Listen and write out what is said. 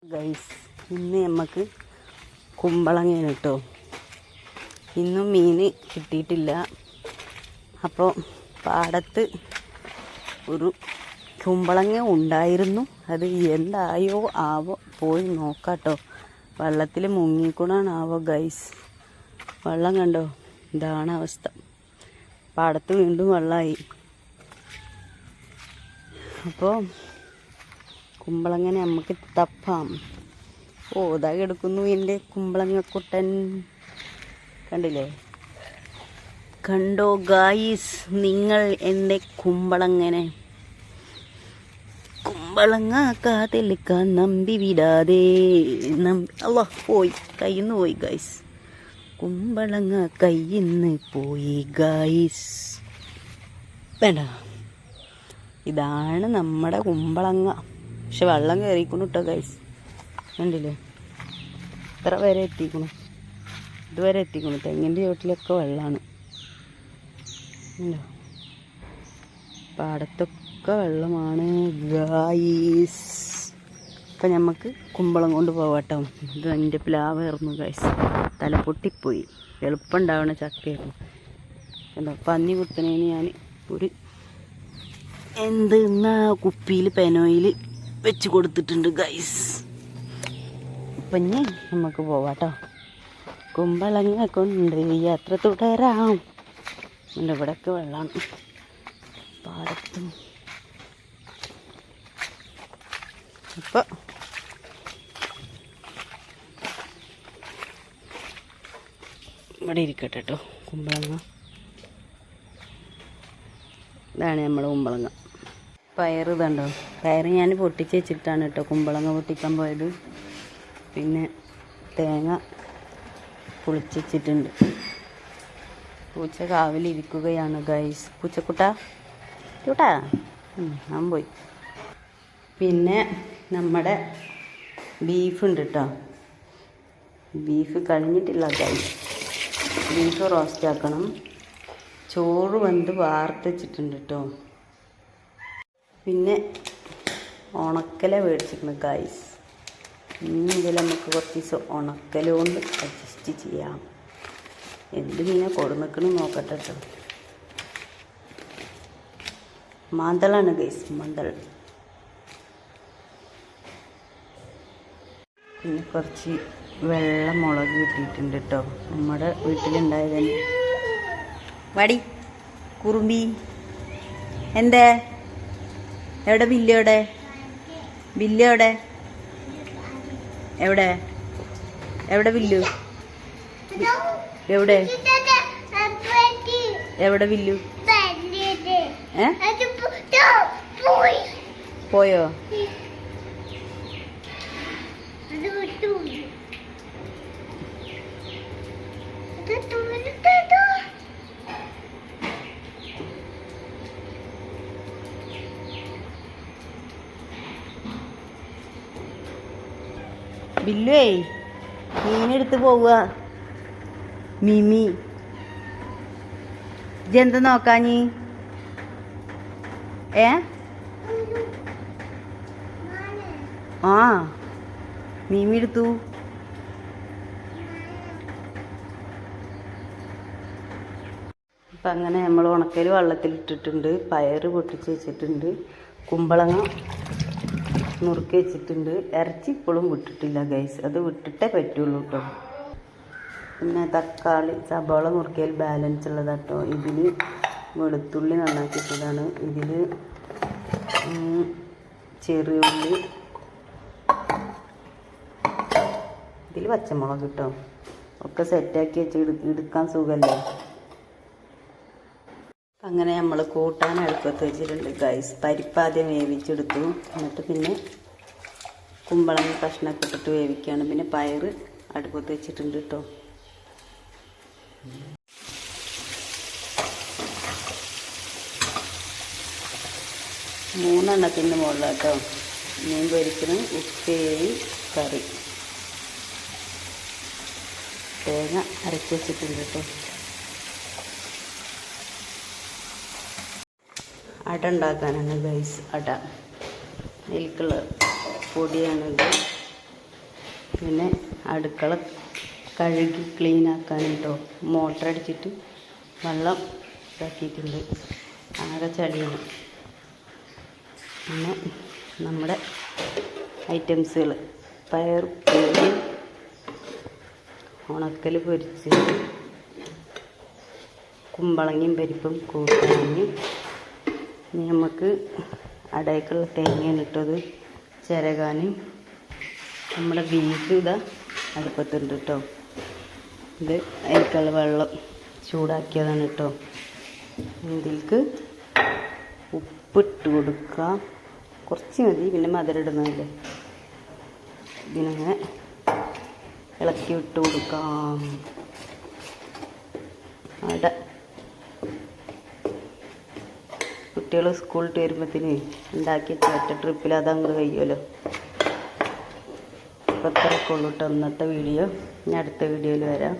Guys, ഇന്ന് നമുക്ക് കുമ്പളങ്ങയാണ് കേട്ടോ. ഇന്നും മീൻ കിട്ടിയിട്ടില്ല. അപ്പോൾ പാടത്ത് ഒരു കുമ്പളങ്ങ ഉണ്ടായിരുന്നു. അത് എന്തായോ ആവോ, പോയി നോക്കാട്ടോ. വെള്ളത്തിൽ മുങ്ങിക്കൊണ്ടാണാവോ ഗൈസ്. വെള്ളം കണ്ടോ, ഇതാണ് അവസ്ഥ. പാടത്ത് വീണ്ടും വെള്ളമായി. അപ്പോൾ കുമ്പളങ്ങനെ നമുക്ക് തപ്പാം. ഇതാ കിടക്കുന്നു എൻ്റെ കുമ്പളങ്ങക്കുട്ടൻ. കണ്ടില്ലേ? കണ്ടോ ഗായ്സ് നിങ്ങൾ എൻ്റെ കുമ്പളങ്ങനെ? കുമ്പളങ്ങ കാതിലിക്കാൻ നമ്പി വിടാതെ. അല്ലാ, പോയി, കയ്യിന്ന് പോയി ഗായ്സ്. കുമ്പളങ്ങ കയ്യിന്ന് പോയി ഗായ്സ്. വേണ്ട, ഇതാണ് നമ്മുടെ കുമ്പളങ്ങ. പക്ഷെ വെള്ളം കയറിക്കുന്നു കേട്ടോ ഗൈസ്. കണ്ടില്ലേ? ഇത്ര വരെ എത്തിക്കണു, ഇതുവരെ എത്തിക്കണു. തെങ്ങിൻ്റെ ചോട്ടിലൊക്കെ വെള്ളമാണ്. പാടത്തൊക്കെ വെള്ളമാണ് ഗായ്സ്. അപ്പം നമുക്ക് കുമ്പളം കൊണ്ട് പോവാട്ടോ. ഇത് എൻ്റെ പ്ലാവ് ഇറന്നു ഗൈസ്. തല പൊട്ടിപ്പോയി. എളുപ്പം ഉണ്ടാവണ ചക്കയായിരുന്നു. എന്താ പന്നി കുത്തണേന് ഞാൻ ഒരു എന്തെന്നാ കുപ്പിയിൽ പെനോയിൽ വെച്ച് കൊടുത്തിട്ടുണ്ട് ഗൈസ്. അപ്പം ഇനി നമുക്ക് പോവാട്ടോ. കുമ്പളങ്ങ കൊണ്ട് യാത്ര തുടരാം. എൻ്റെ ഇവിടെയൊക്കെ വെള്ളമാണ് പാടത്തും. അപ്പോൾ ഇവിടെ ഇരിക്കട്ടെ കേട്ടോ കുമ്പളങ്ങ. ഇതാണ് നമ്മൾ കുമ്പളങ്ങ. പയർ ഇതുണ്ടോ, പയർ ഞാൻ പൊട്ടിച്ച് വെച്ചിട്ടാണ് കേട്ടോ കുമ്പളങ്ങ പൊട്ടിക്കാൻ പോയത്. പിന്നെ തേങ്ങ പൊളിച്ച് വെച്ചിട്ടുണ്ട്. പൂച്ച കാവിലിരിക്കുകയാണ് ഗൈസ്. പൂച്ചക്കുട്ടാ കൂട്ടാ ഞാൻ പോയി. പിന്നെ നമ്മുടെ ബീഫ് ഉണ്ട് കേട്ടോ. ബീഫ് കഴിഞ്ഞിട്ടില്ല ഗൈസ്. ബീഫ് റോസ്റ്റ് ആക്കണം. ചോറ് വെന്ത് വാർത്ത് വെച്ചിട്ടുണ്ട് കേട്ടോ. പിന്നെ മേടിച്ചിട്ടുണ്ട് ഗൈസ്. ഇതിൽ നമുക്ക് കുറച്ച് ദിവസം ഉണക്കൽ കൊണ്ട് അഡ്ജസ്റ്റ് ചെയ്യാം. എന്ത് മീനെ കൊടുന്നിക്കണം നോക്കട്ടെ കേട്ടോ. മാന്തളാണ് ഗൈസ്, മാന്തൾ. പിന്നെ കുറച്ച് വെള്ള മുളക് കിട്ടിയിട്ടുണ്ട് കേട്ടോ. നമ്മുടെ വീട്ടിലുണ്ടായതന്നെ. വടി കുറുമ്പി എന്തേ? എവിടെ ബില്ല്? എവിടെ ബില്ല്? എവിടെ എവിടെ എവിടെ ബില്ലു? എവിടെ എവിടെ ബില്ലു? പോയോ? ബില്ലുവേ, മീനെടുത്ത് പോവുക. മിമി ഇജെന്ത് നോക്കാഞ്ഞി? മിമി എടുത്തു. അപ്പം അങ്ങനെ നമ്മൾ ഉണക്കൽ വെള്ളത്തിലിട്ടിട്ടുണ്ട്. പയർ പൊട്ടിച്ച് വെച്ചിട്ടുണ്ട്. കുമ്പളങ്ങ നുറുക്കി വെച്ചിട്ടുണ്ട്. ഇറച്ചി ഇപ്പോഴും വിട്ടിട്ടില്ല ഗൈസ്. അത് വിട്ടിട്ടേ പറ്റുള്ളൂ കേട്ടോ. പിന്നെ തക്കാളി സബോള നുറുക്കിയാൽ ബാലൻസ് ഉള്ളതാട്ടോ. ഇതിൽ വെളുത്തുള്ളി നന്നാക്കിയിട്ടതാണ്. ഇതിൽ ചെറിയുള്ളി, ഇതിൽ പച്ചമുളക് കേട്ടോ. ഒക്കെ സെറ്റാക്കി വെച്ച് എടുക്കാൻ സുഖമല്ലേ. അങ്ങനെ നമ്മൾ കൂട്ടാൻ അടുപ്പത്ത് വെച്ചിട്ടുണ്ട് ഗൈസ്. പരിപ്പാദ്യം വേവിച്ചെടുത്തു. എന്നിട്ട് പിന്നെ കുമ്പളങ്ങ കഷ്ണമൊക്കെ ഇട്ടിട്ട് വേവിക്കുകയാണ്. പിന്നെ പയർ അടുപ്പത്ത് വെച്ചിട്ടുണ്ട് കേട്ടോ. മൂന്നെണ്ണത്തിൻ്റെ മുകളിലാട്ടോ മീൻ പൊരിക്കണം. ഉപ്പേരി, കറി, തേങ്ങ അരച്ച് വെച്ചിട്ടുണ്ട് കേട്ടോ. അട ഉണ്ടാക്കാനാണ് ഗൈസ്. അട അതിലേക്കുള്ള പൊടിയാണിത്. പിന്നെ അടുക്കള കഴുകി ക്ലീൻ ആക്കാൻ കേട്ടോ മോട്ടർ അടിച്ചിട്ട് വെള്ളം ഇതാക്കിയിട്ടുണ്ട്. ആകെ ചളിയാണ്. പിന്നെ നമ്മുടെ ഐറ്റംസുകൾ പയർ ഉപ്പേരി, ഉണക്കൽ പൊരിച്ച്, കുമ്പളങ്ങയും പരിപ്പും കൂട്ടാൻ. ഇനി നമുക്ക് അടയ്ക്കുള്ള തേങ്ങയാണ് ഇട്ടത് ചിരകാൻ. നമ്മുടെ ബീഫ് ഇതാ അടുപ്പത്തുണ്ട് കേട്ടോ. ഇത് അതിലേക്കുള്ള വെള്ളം ചൂടാക്കിയതാണ് കേട്ടോ. ഇതിലേക്ക് ഉപ്പിട്ട് കൊടുക്കാം, കുറച്ച് മതി, പിന്നെ മധുരം ഇടുന്നതല്ലേ. ഇതിനങ്ങനെ ഇളക്കി ഇട്ട് കൊടുക്കാം. അവിടെ കുട്ടികൾ സ്കൂളിട്ട് വരുമ്പോഴത്തേന് ഉണ്ടാക്കി ഒറ്റ ട്രിപ്പിൽ അതങ്ങ് കഴിയുമല്ലോ. അപ്പോൾ ഇത്രയൊക്കെ ഉള്ളൂ കേട്ടോ ഇന്നത്തെ വീഡിയോ. ഞാൻ അടുത്ത വീഡിയോയിൽ വരാം.